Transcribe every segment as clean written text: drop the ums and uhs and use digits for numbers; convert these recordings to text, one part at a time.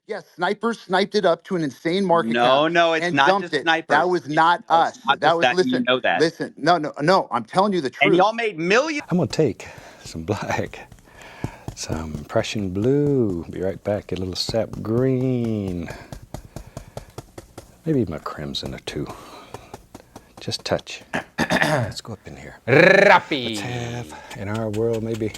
Yes, snipers sniped it up to an insane market cap No, it's and not dumped just it. That snipers. was not No, it's us. not That just was that. You listen, know that. listen. No. I'm telling you the And truth. y'all made millions. I'm gonna take some black, some Prussian blue. Be right back. Get a little sap green. Maybe my crimson or two. Just touch. Let's go up in here. Rappy. Let's have in our world maybe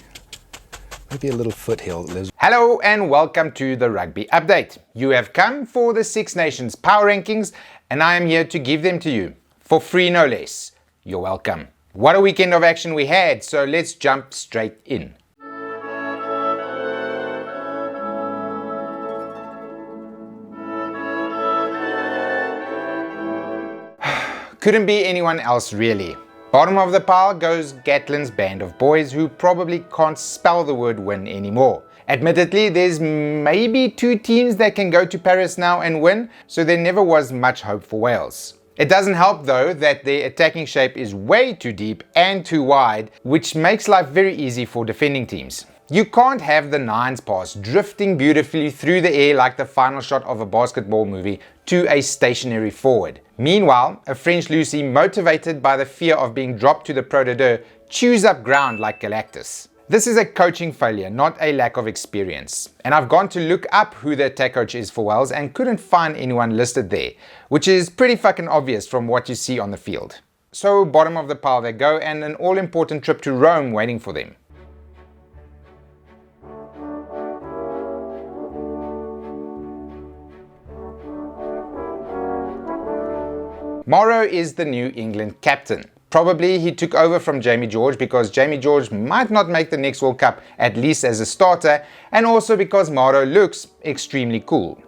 a little foothill that lives. Hello and welcome to the Rugby Update. You have come for the Six Nations Power Rankings and I am here to give them to you for free no less. You're welcome. What a weekend of action we had, so let's jump straight in. Couldn't be anyone else really. Bottom of the pile goes Gatlin's band of boys who probably can't spell the word win anymore. Admittedly, there's maybe two teams that can go to Paris now and win, so there never was much hope for Wales. It doesn't help though that their attacking shape is way too deep and too wide, which makes life very easy for defending teams. You can't have the nines pass drifting beautifully through the air like the final shot of a basketball movie to a stationary forward. Meanwhile, a French Lucy motivated by the fear of being dropped to the Pro de Deux chews up ground like Galactus. This is a coaching failure, not a lack of experience. And I've gone to look up who the attack coach is for Wales and couldn't find anyone listed there, which is pretty fucking obvious from what you see on the field. So bottom of the pile they go and an all-important trip to Rome waiting for them. Morrow is the New England captain. Probably he took over from Jamie George because Jamie George might not make the next World Cup, at least as a starter, and also because Morrow looks extremely cool.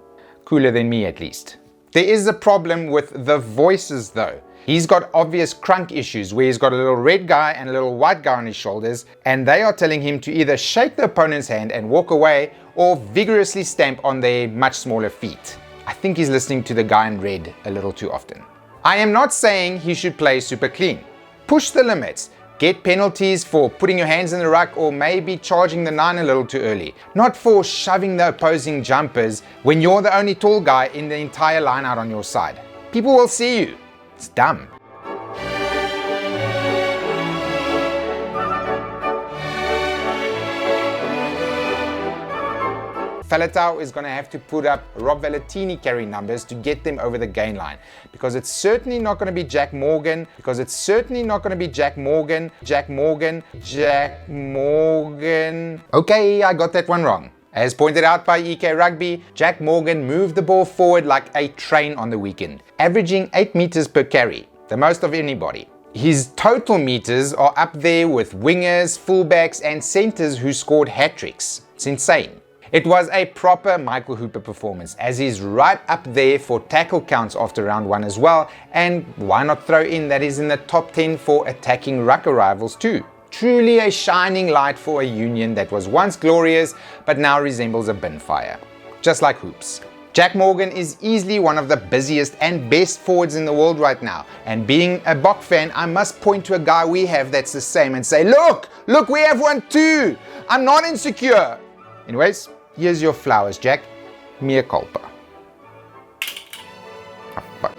Cooler than me at least. There is a problem with the voices though. He's got obvious crunk issues where he's got a little red guy and a little white guy on his shoulders, and they are telling him to either shake the opponent's hand and walk away or vigorously stamp on their much smaller feet. I think he's listening to the guy in red a little too often. I am not saying he should play super clean. Push the limits. Get penalties for putting your hands in the ruck or maybe charging the nine a little too early. Not for shoving the opposing jumpers when you're the only tall guy in the entire line out on your side. People will see you. It's dumb. Faletau is going to have to put up Rob Valentini carry numbers to get them over the gain line, because it's certainly not going to be Jack Morgan, Okay, I got that one wrong. As pointed out by EK Rugby, Jack Morgan moved the ball forward like a train on the weekend, averaging 8 meters per carry, the most of anybody. His total meters are up there with wingers, fullbacks and centers who scored hat-tricks. It's insane. It was a proper Michael Hooper performance, as he's right up there for tackle counts after round 1 as well, and why not throw in that he's in the top 10 for attacking ruck arrivals too. Truly a shining light for a union that was once glorious but now resembles a bin fire. Just like Hoops. Jack Morgan is easily one of the busiest and best forwards in the world right now, and being a Bok fan, I must point to a guy we have that's the same and say, look, we have one too! I'm not insecure! Anyways, here's your flowers, Jack. Mea culpa. Oh, fuck.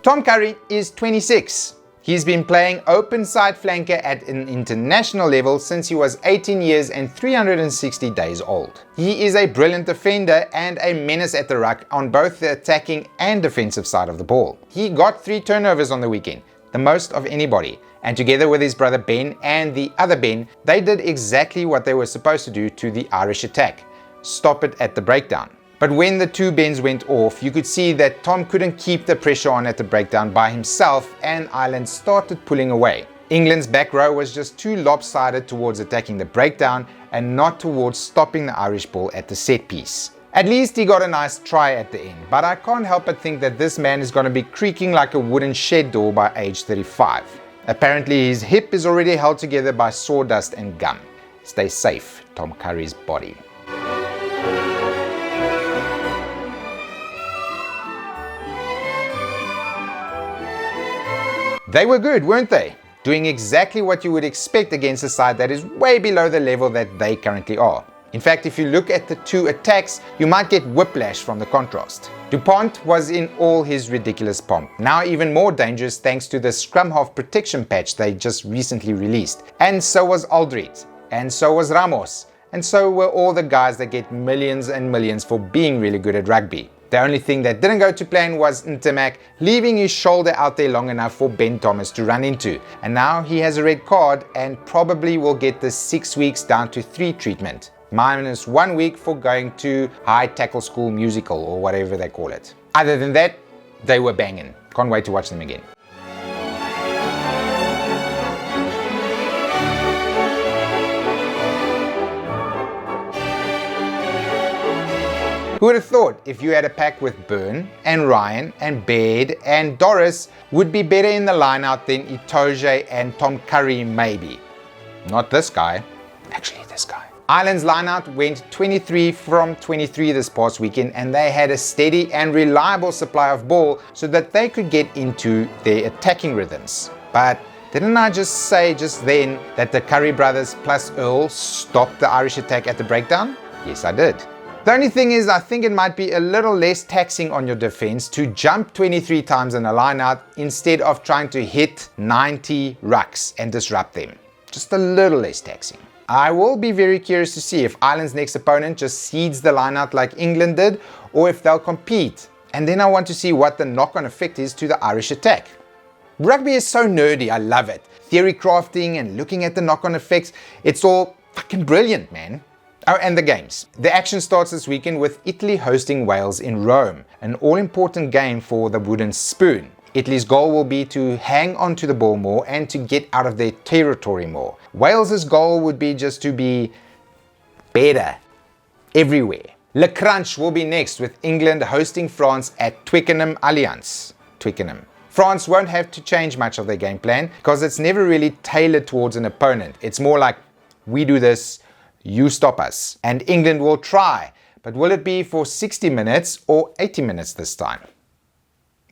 Tom Curry is 26. He's been playing open side flanker at an international level since he was 18 years and 360 days old. He is a brilliant defender and a menace at the ruck on both the attacking and defensive side of the ball. He got 3 turnovers on the weekend, the most of anybody, and together with his brother Ben and the other Ben, they did exactly what they were supposed to do to the Irish attack: stop it at the breakdown. But when the two Bens went off, you could see that Tom couldn't keep the pressure on at the breakdown by himself and Ireland started pulling away. England's back row was just too lopsided towards attacking the breakdown and not towards stopping the Irish ball at the set piece. At least he got a nice try at the end, but I can't help but think that this man is going to be creaking like a wooden shed door by age 35. Apparently his hip is already held together by sawdust and gum. Stay safe, Tom Curry's body. They were good, weren't they? doing exactly what you would expect against a side that is way below the level that they currently are. In fact, if you look at the two attacks, you might get whiplash from the contrast. DuPont was in all his ridiculous pomp, now even more dangerous thanks to the scrum half protection patch they just recently released. And so was Aldrit, and so was Ramos, and so were all the guys that get millions and millions for being really good at rugby. The only thing that didn't go to plan was Ntamak leaving his shoulder out there long enough for Ben Thomas to run into. And now he has a red card and probably will get the 6 weeks down to 3 treatment. Minus 1 week for going to High Tackle School Musical or whatever they call it. Other than that, they were banging. Can't wait to watch them again. Who would have thought if you had a pack with Byrne and Ryan and Baird and Doris would be better in the line-out than Itoje and Tom Curry maybe? Not this guy. Actually, this guy. Ireland's line-out went 23 from 23 this past weekend, and they had a steady and reliable supply of ball so that they could get into their attacking rhythms. But didn't I just say just then that the Curry brothers plus Earl stopped the Irish attack at the breakdown? Yes, I did. The only thing is, I think it might be a little less taxing on your defense to jump 23 times in a line-out instead of trying to hit 90 rucks and disrupt them. Just a little less taxing. I will be very curious to see if Ireland's next opponent just seeds the line-out like England did, or if they'll compete. And then I want to see what the knock-on effect is to the Irish attack. Rugby is so nerdy, I love it. Theory crafting and looking at the knock-on effects, it's all fucking brilliant, man. Oh, and the games. The action starts this weekend with Italy hosting Wales in Rome, an all-important game for the wooden spoon. Italy's goal will be to hang on to the ball more and to get out of their territory more. Wales's goal would be just to be better everywhere. Le Crunch will be next with England hosting France at Twickenham Alliance. Twickenham. France won't have to change much of their game plan because it's never really tailored towards an opponent. It's more like, we do this, you stop us. And England will try, but will it be for 60 minutes or 80 minutes this time?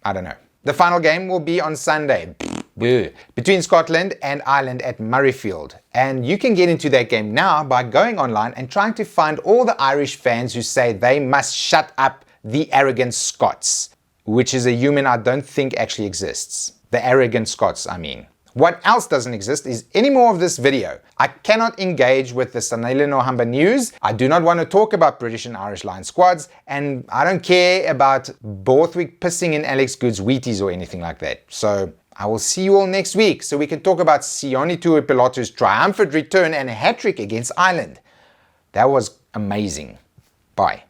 I don't know. The final game will be on Sunday between Scotland and Ireland at Murrayfield. And you can get into that game now by going online and trying to find all the Irish fans who say they must shut up the arrogant Scots, which is a human I don't think actually exists. The arrogant Scots, I mean. What else doesn't exist is any more of this video. I cannot engage with the Sanele Nohamba news. I do not want to talk about British and Irish Lion squads, and I don't care about Borthwick pissing in Alex Good's Wheaties or anything like that. So I will see you all next week so we can talk about Sione Tuipilotu's triumphant return and a hat-trick against Ireland. That was amazing. Bye.